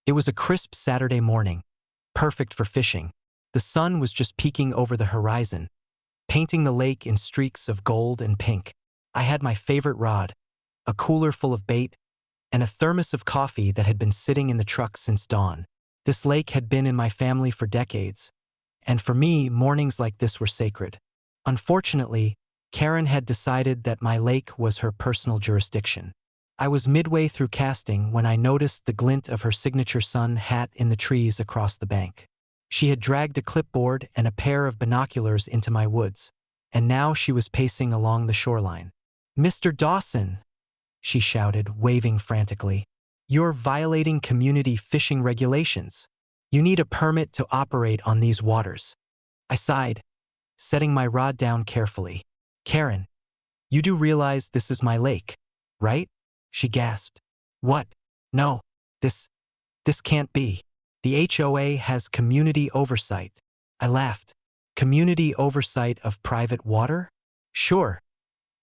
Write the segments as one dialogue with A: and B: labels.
A: It was a crisp Saturday morning, perfect for fishing. The sun was just peeking over the horizon, painting the lake in streaks of gold and pink. I had my favorite rod, a cooler full of bait, and a thermos of coffee that had been sitting in the truck since dawn. This lake had been in my family for decades, and for me, mornings like this were sacred. Unfortunately, Karen had decided that my lake was her personal jurisdiction. I was midway through casting when I noticed the glint of her signature sun hat in the trees across the bank. She had dragged a clipboard and a pair of binoculars into my woods, and now she was pacing along the shoreline. "Mr. Dawson," she shouted, waving frantically, "you're violating community fishing regulations. You need a permit to operate on these waters." I sighed, setting my rod down carefully. "Karen, you do realize this is my lake, right?" she gasped. "What? No, this can't be. The HOA has community oversight." I laughed. "Community oversight of private water? Sure.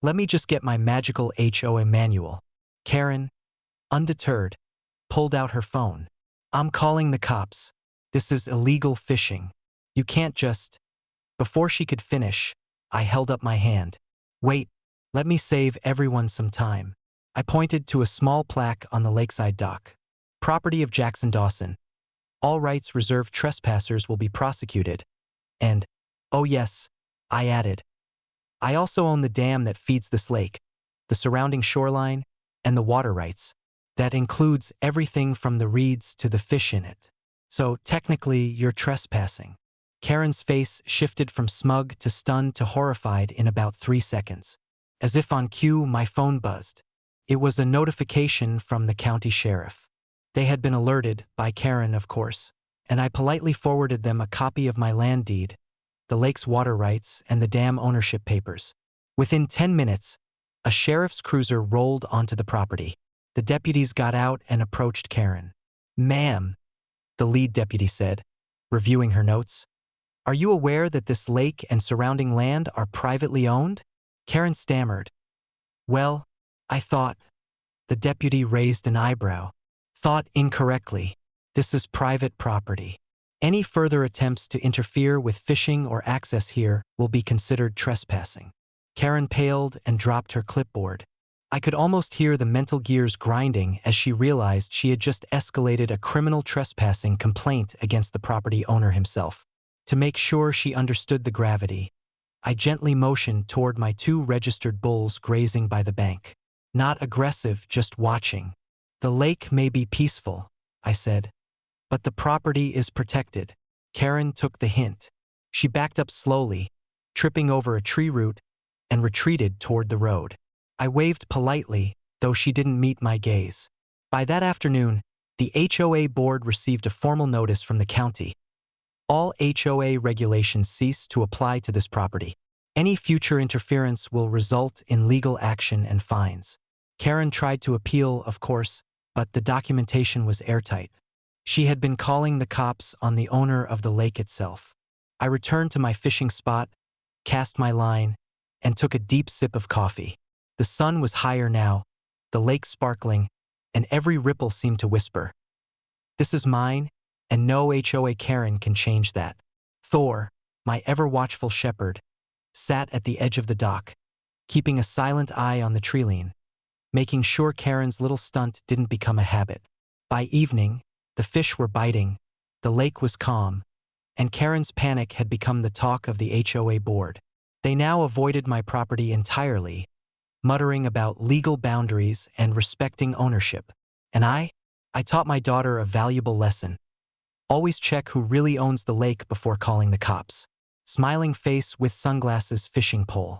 A: Let me just get my magical HOA manual." Karen, undeterred, pulled out her phone. "I'm calling the cops. This is illegal fishing. You can't just—" Before she could finish, I held up my hand. "Wait, let me save everyone some time." I pointed to a small plaque on the lakeside dock. "Property of Jackson Dawson. All rights reserved. Trespassers will be prosecuted." And, "Oh yes," I added, "I also own the dam that feeds this lake, the surrounding shoreline, and the water rights. That includes everything from the reeds to the fish in it. So technically, you're trespassing." Karen's face shifted from smug to stunned to horrified in about 3 seconds. As if on cue, my phone buzzed. It was a notification from the county sheriff. They had been alerted, by Karen of course, and I politely forwarded them a copy of my land deed, the lake's water rights, and the dam ownership papers. Within 10 minutes, a sheriff's cruiser rolled onto the property. The deputies got out and approached Karen. "Ma'am," the lead deputy said, reviewing her notes, "are you aware that this lake and surrounding land are privately owned?" Karen stammered. "Well, I thought—" The deputy raised an eyebrow. "Thought incorrectly. This is private property. Any further attempts to interfere with fishing or access here will be considered trespassing." Karen paled and dropped her clipboard. I could almost hear the mental gears grinding as she realized she had just escalated a criminal trespassing complaint against the property owner himself. To make sure she understood the gravity, I gently motioned toward my 2 registered bulls grazing by the bank. "Not aggressive, just watching. The lake may be peaceful," I said, "but the property is protected." Karen took the hint. She backed up slowly, tripping over a tree root, and retreated toward the road. I waved politely, though she didn't meet my gaze. By that afternoon, the HOA board received a formal notice from the county. All HOA regulations cease to apply to this property. Any future interference will result in legal action and fines. Karen tried to appeal, of course, but the documentation was airtight. She had been calling the cops on the owner of the lake itself. I returned to my fishing spot, cast my line, and took a deep sip of coffee. The sun was higher now, the lake sparkling, and every ripple seemed to whisper, "This is mine, and no HOA Karen can change that." Thor, my ever-watchful shepherd, sat at the edge of the dock, keeping a silent eye on the treeline, making sure Karen's little stunt didn't become a habit. By evening, the fish were biting, the lake was calm, and Karen's panic had become the talk of the HOA board. They now avoided my property entirely, muttering about legal boundaries and respecting ownership. And I taught my daughter a valuable lesson. Always check who really owns the lake before calling the cops. Smiling face with sunglasses fishing pole.